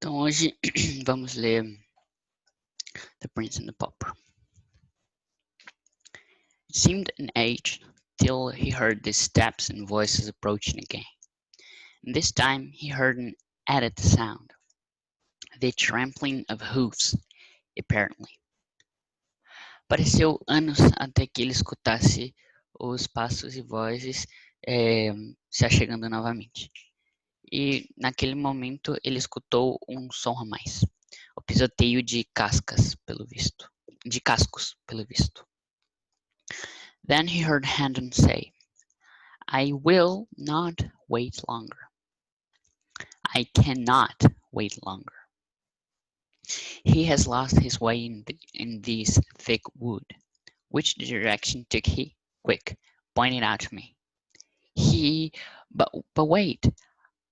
Então hoje vamos ler The Prince and the Pauper. It seemed an age till he heard the steps and voices approaching again. And this time he heard an added sound, the trampling of hoofs, apparently. Pareceu anos até que ele escutasse os passos e vozes se achegando novamente. E naquele momento ele escutou um som a mais, o pisoteio de cascos, pelo visto. Then he heard Hendon say, "I will not wait longer. I cannot wait longer. He has lost his way in this thick wood. Which direction took he? Quick, point it out to me. But wait,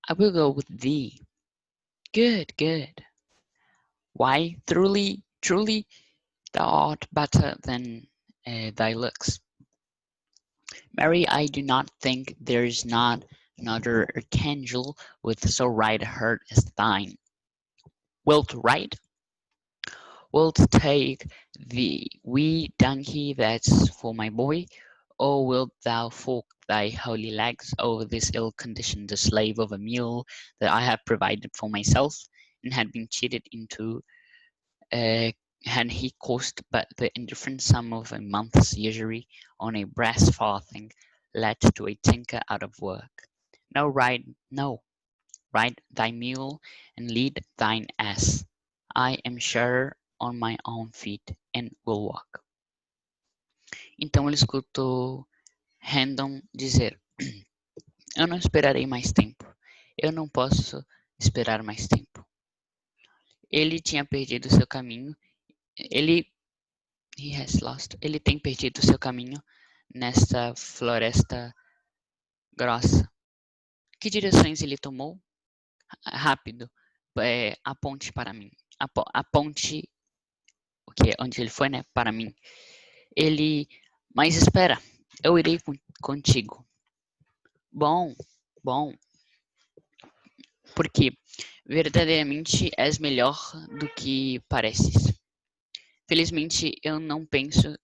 I will go with thee. Good, good. Why, truly, thou art better than thy looks. Mary, I do not think there is not another archangel with so right a heart as thine. Wilt ride? Wilt take the wee donkey that's for my boy, or wilt thou fork thy holy legs over this ill-conditioned slave of a mule that I have provided for myself, and had been cheated into, had he cost but the indifferent sum of a month's usury on a brass farthing, let to a tinker out of work? No, ride thy mule and lead thine ass. I am surer on my own feet and will walk. Então ele escutou Hendon dizer: Eu não esperarei mais tempo. Eu não posso esperar mais tempo. Ele tinha perdido seu caminho. Ele tem perdido seu caminho nesta floresta grossa. Que direções ele tomou? Rápido, aponte para mim. Aponte onde ele foi, né? Para mim. Mas espera, eu irei contigo. Bom, porque verdadeiramente és melhor do que pareces. Felizmente, eu não penso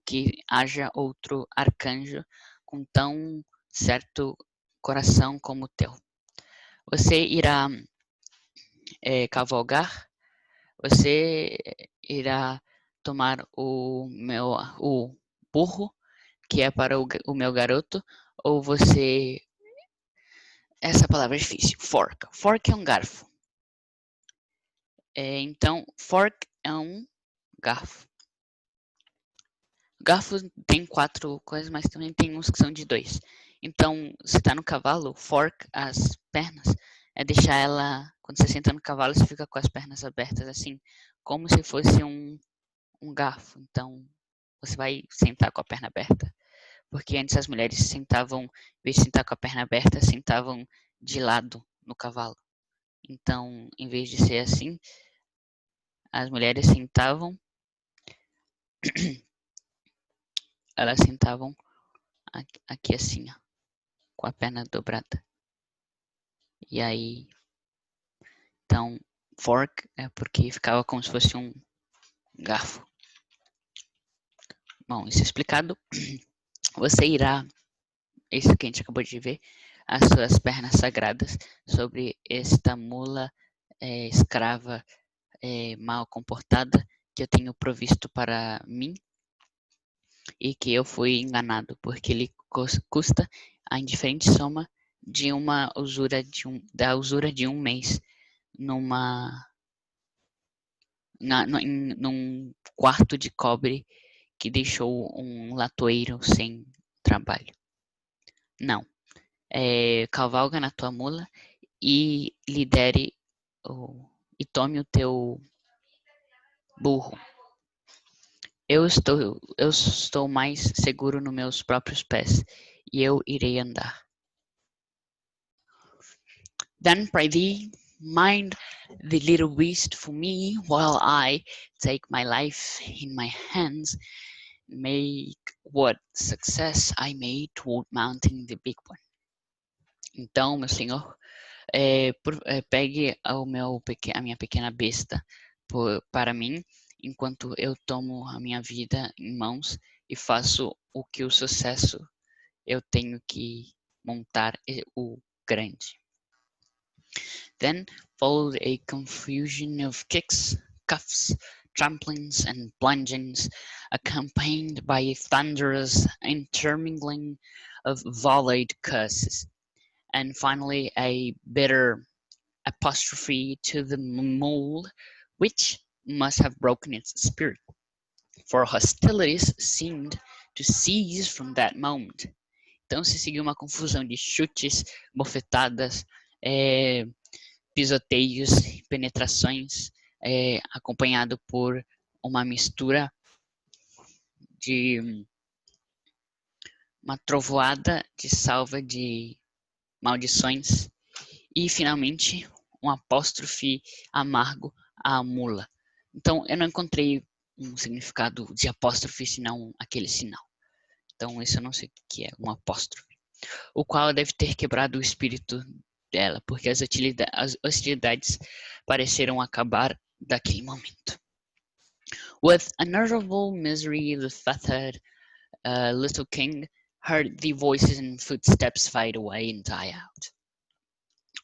que haja outro arcanjo com tão certo coração como o teu. Você irá cavalgar? Você irá tomar o burro, que é para o meu garoto, ou você... Essa palavra é difícil. Fork. Fork é um garfo. Então, fork é um garfo. Garfo tem 4 coisas, mas também tem uns que são de 2. Então, se está no cavalo, fork, as pernas, é deixar ela... Quando você senta no cavalo, você fica com as pernas abertas, assim, como se fosse um garfo. Então, você vai sentar com a perna aberta. Porque antes as mulheres sentavam, em vez de sentar com a perna aberta, sentavam de lado no cavalo. Então, em vez de ser assim, as mulheres sentavam... Elas sentavam aqui assim, ó, com a perna dobrada. E aí, então, fork é porque ficava como se fosse um garfo. Bom, isso explicado, você irá, isso que a gente acabou de ver, as suas pernas sagradas sobre esta mula escrava mal comportada que eu tenho provisto para mim, e que eu fui enganado, porque ele custa a indiferente soma de uma usura da usura de um mês num quarto de cobre que deixou um latoeiro sem trabalho. Não, cavalga na tua mula e lidere e tome o teu burro. Eu estou mais seguro nos meus próprios pés, e eu irei andar. Then, prithee, mind the little beast for me, while I take my life in my hands, and make what success I may toward mounting the big one. Então, meu senhor, Pegue a minha pequena besta para mim, enquanto eu tomo a minha vida em mãos e faço o que o sucesso eu tenho que montar o grande. Then followed a confusion of kicks, cuffs, tramplings, and plungings, accompanied by a thunderous intermingling of volleyed curses, and finally a bitter apostrophe to the mole, which must have broken its spirit, for hostilities seemed to cease from that moment. Então se seguiu uma confusão de chutes, bofetadas, pisoteios, penetrações, acompanhado por uma mistura de uma trovoada de salva de maldições e finalmente um apóstrofe amargo à mula. Então eu não encontrei um significado de apóstrofe senão aquele sinal. Então isso eu não sei o que é um apóstrofe. O qual deve ter quebrado o espírito dela, porque as hostilidades pareceram acabar daquele momento. With unutterable misery, the feathered little king heard the voices and footsteps fade away and die out.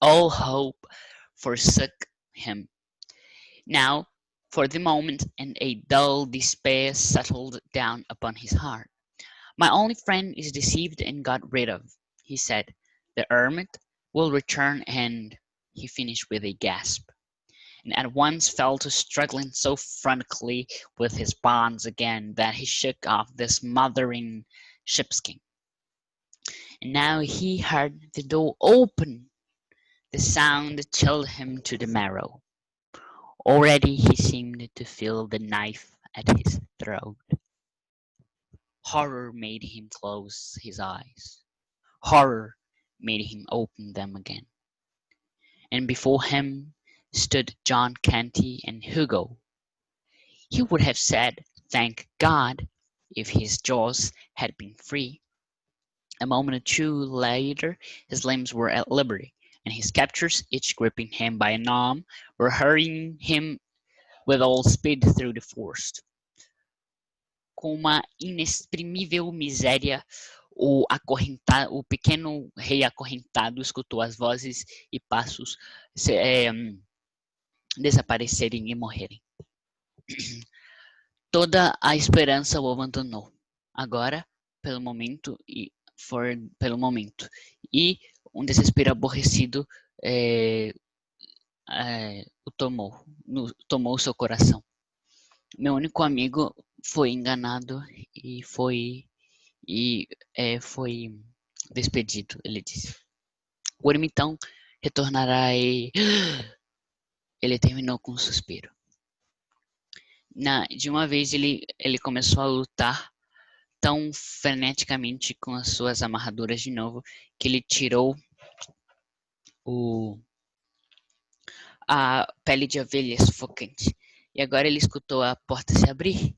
All hope forsook him. Now, for the moment, and a dull despair settled down upon his heart. My only friend is deceived and got rid of, he said. The hermit will return, and he finished with a gasp, and at once fell to struggling so frantically with his bonds again that he shook off the smothering sheepskin. And now he heard the door open. The sound chilled him to the marrow. Already he seemed to feel the knife at his throat. Horror made him close his eyes. Horror made him open them again. And before him stood John Canty and Hugo. He would have said, "Thank God," if his jaws had been free. A moment or two later his limbs were at liberty, and his captors, each gripping him by an arm, were hurrying him with all speed through the forest. Com uma inexprimível miséria, o pequeno rei acorrentado escutou as vozes e passos desaparecerem e morrerem. Toda a esperança o abandonou. Agora, pelo momento, e um desespero aborrecido tomou seu coração. Meu único amigo foi enganado e foi despedido, ele disse. O ermitão retornará e... Ele terminou com um suspiro. De uma vez ele começou a lutar tão freneticamente com as suas amarraduras de novo que ele tirou a pele de ovelha sufocante. E agora ele escutou a porta se abrir.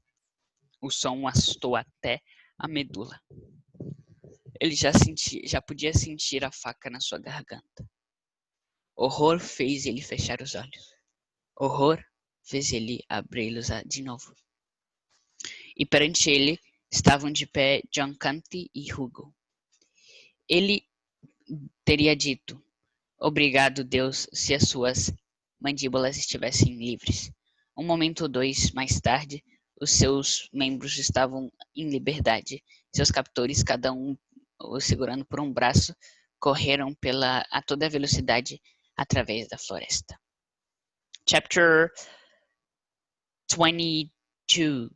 O som assustou até a medula. Ele já podia sentir a faca na sua garganta. Horror fez ele fechar os olhos. Horror fez ele abri-los de novo. E perante ele estavam de pé John Canty e Hugo. Ele teria dito: "Obrigado, Deus, se as suas mandíbulas estivessem livres." Um momento ou dois mais tarde, os seus membros estavam em liberdade. Seus captores, cada um o segurando por um braço, correram a toda velocidade através da floresta. Chapter 22.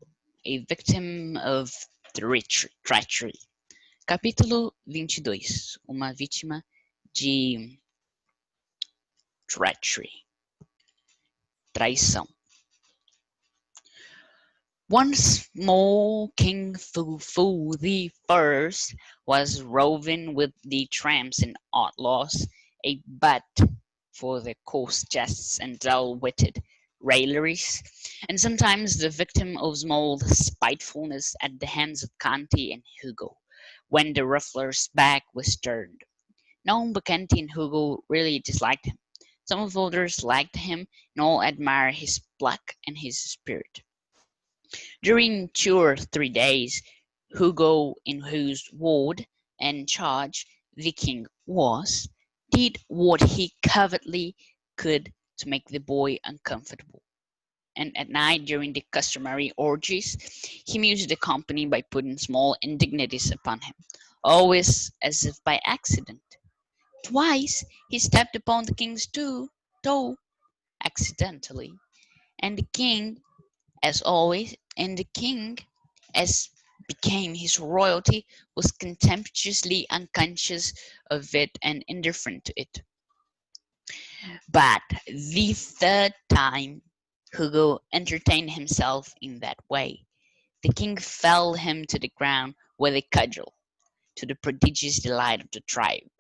A Victim of Treachery. Capítulo 22. Uma vítima de treachery. Traição. Once more King Fu the First was roving with the tramps and outlaws, a butt for their coarse jests and dull-witted railleries, and sometimes the victim of small spitefulness at the hands of Canty and Hugo, when the ruffler's back was turned. No one but Kenty and Hugo really disliked him. Some of the others liked him and all admired his pluck and his spirit. During 2 or 3 days, Hugo, in whose ward and charge the king was, did what he covertly could to make the boy uncomfortable. And at night, during the customary orgies, he amused the company by putting small indignities upon him, always as if by accident. Twice he stepped upon the king's toe accidentally, and the king, as always, and the king, as became his royalty, was contemptuously unconscious of it and indifferent to it. But the third time Hugo entertained himself in that way, the king felled him to the ground with a cudgel, to the prodigious delight of the tribe.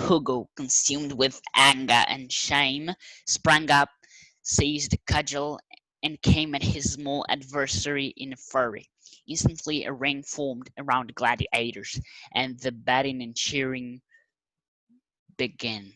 Hugo, consumed with anger and shame, sprang up, seized the cudgel, and came at his small adversary in a fury. Instantly a ring formed around the gladiators, and the betting and cheering began.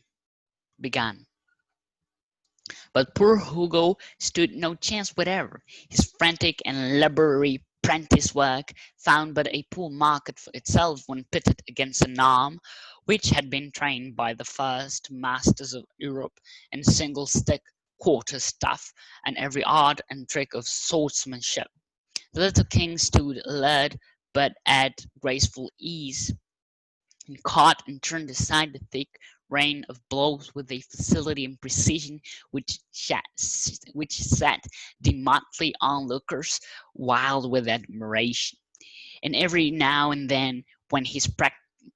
But poor Hugo stood no chance whatever. His frantic and laborious prentice work found but a poor market for itself when pitted against an arm which had been trained by the first masters of Europe in single stick, quarter staff, and every art and trick of swordsmanship. The little king stood alert, but at graceful ease, and caught and turned aside the thick rain of blows with a facility and precision which set the motley onlookers wild with admiration. And every now and then, when his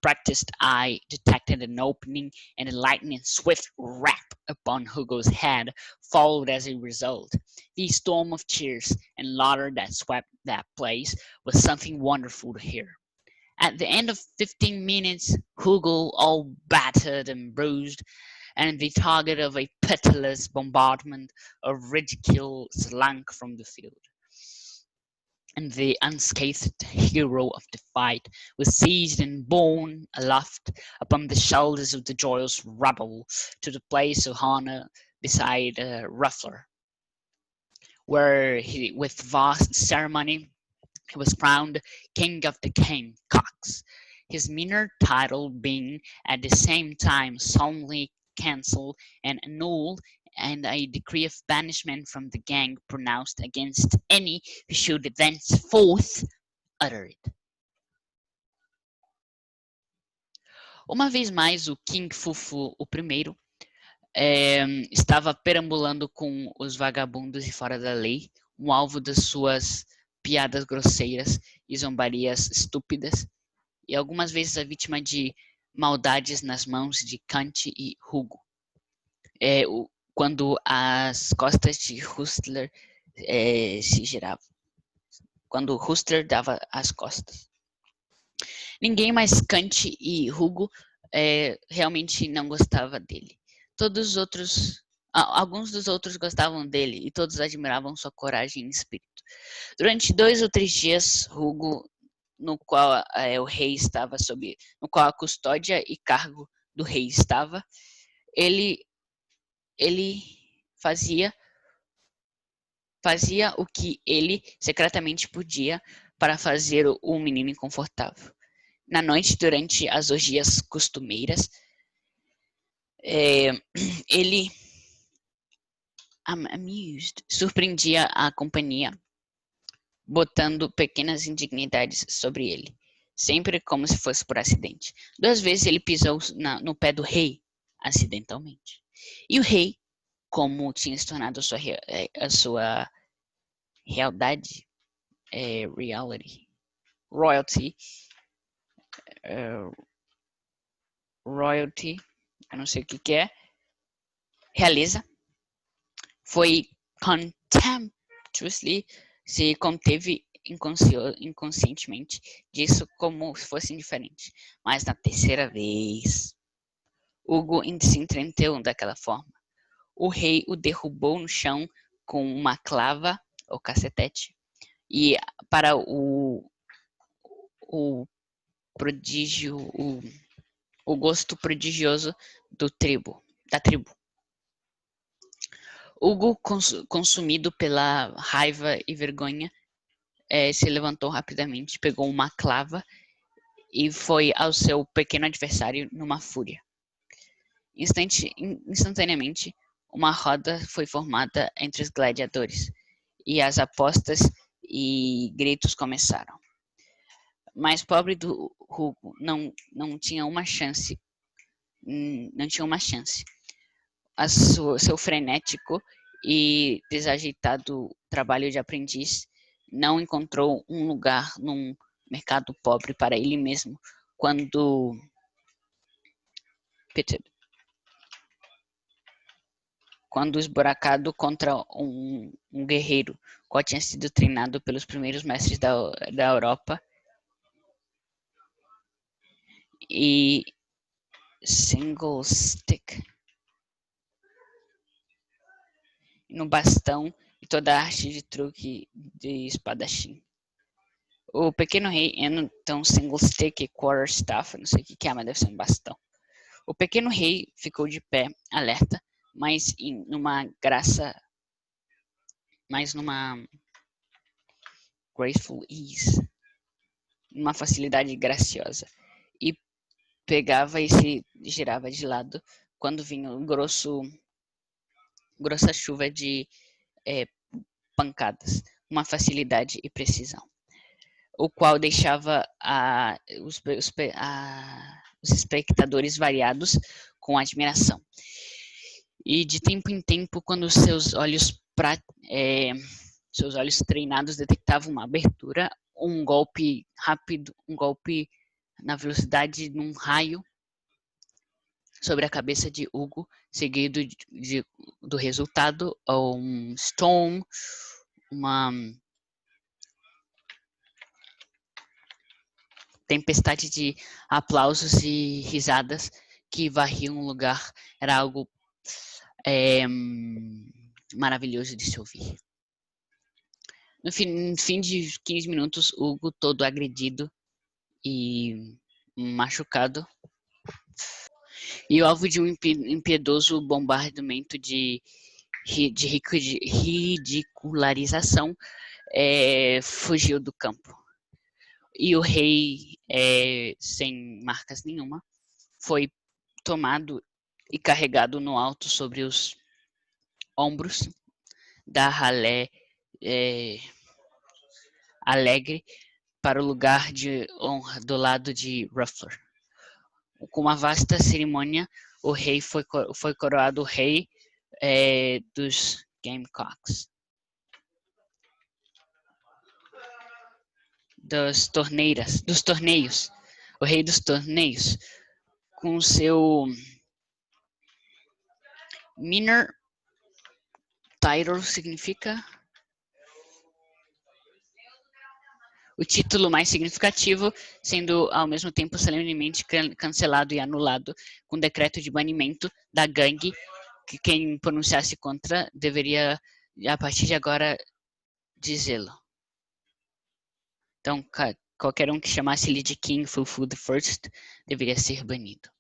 practiced eye detected an opening, and a lightning swift rap upon Hugo's head followed as a result, the storm of cheers and laughter that swept that place was something wonderful to hear. At the end of 15 minutes, Hugo, all battered and bruised, and the target of a pitiless bombardment of ridicule, slunk from the field. And the unscathed hero of the fight was seized and borne aloft upon the shoulders of the joyous rabble to the place of honor beside Ruffler, where he, with vast ceremony, he was crowned King of the Gamecocks, his minor title being at the same time solemnly cancelled and annulled, and a decree of banishment from the gang pronounced against any who should thenceforth utter it. Uma vez mais, o King Fufu o primeiro estava perambulando com os vagabundos e fora da lei, um alvo das suas piadas grosseiras e zombarias estúpidas, e algumas vezes a vítima de maldades nas mãos de Kant e Hugo. Quando as costas de Hustler se giravam. Quando Hustler dava as costas. Ninguém mais Kant e Hugo realmente não gostava dele. Todos os outros, alguns dos outros gostavam dele e todos admiravam sua coragem e espírito. Durante 2 ou 3 dias, Hugo, no qual o rei estava no qual a custódia e cargo do rei estava, ele fazia o que ele secretamente podia para fazer o menino inconfortável. Na noite, durante as orgias costumeiras, ele surpreendia a companhia, botando pequenas indignidades sobre ele, sempre como se fosse por acidente. 2 vezes ele pisou no pé do rei, acidentalmente. E o rei, como tinha se tornado a sua realidade, royalty, eu não sei o que é, realiza, foi contemptuously, se conteve inconscientemente disso como se fosse indiferente. Mas na terceira vez, Hugo se entreteu daquela forma. O rei o derrubou no chão com uma clava ou cacetete, e para o prodígio, o gosto prodigioso da tribo. Hugo, consumido pela raiva e vergonha, se levantou rapidamente, pegou uma clava e foi ao seu pequeno adversário numa fúria. Instantaneamente, uma roda foi formada entre os gladiadores e as apostas e gritos começaram. Mas pobre do Hugo não tinha uma chance. Não tinha uma chance. Seu frenético e desajeitado trabalho de aprendiz não encontrou um lugar num mercado pobre para ele mesmo quando esburacado contra um guerreiro qual tinha sido treinado pelos primeiros mestres da Europa e single stick no bastão e toda a arte de truque de espadachim. O pequeno rei, então single stick, quarter staff, não sei o que é, mas deve ser um bastão. O pequeno rei ficou de pé, alerta, mas numa graceful ease, numa facilidade graciosa, e pegava e se girava de lado quando vinha um grossa chuva de pancadas, uma facilidade e precisão, o qual deixava os espectadores variados com admiração. E de tempo em tempo, quando seus olhos treinados detectavam uma abertura, um golpe rápido, um golpe na velocidade de um raio sobre a cabeça de Hugo, seguido do resultado, ou um storm, uma tempestade de aplausos e risadas que varriam o lugar. Era algo maravilhoso de se ouvir. No fim de 15 minutos, Hugo, todo agredido e machucado, e o alvo de um impiedoso bombardeamento de ridicularização, fugiu do campo. E o rei, sem marcas nenhuma, foi tomado e carregado no alto sobre os ombros da ralé alegre para o lugar de honra do lado de Ruffler. Com uma vasta cerimônia, o rei foi coroado rei dos Gamecocks. Dos torneios. O rei dos torneios. Com seu minor title significa o título mais significativo, sendo ao mesmo tempo solenemente cancelado e anulado com decreto de banimento da gangue, que quem pronunciasse contra deveria, a partir de agora, dizê-lo. Então, qualquer um que chamasse ele de King Fulfu the First deveria ser banido.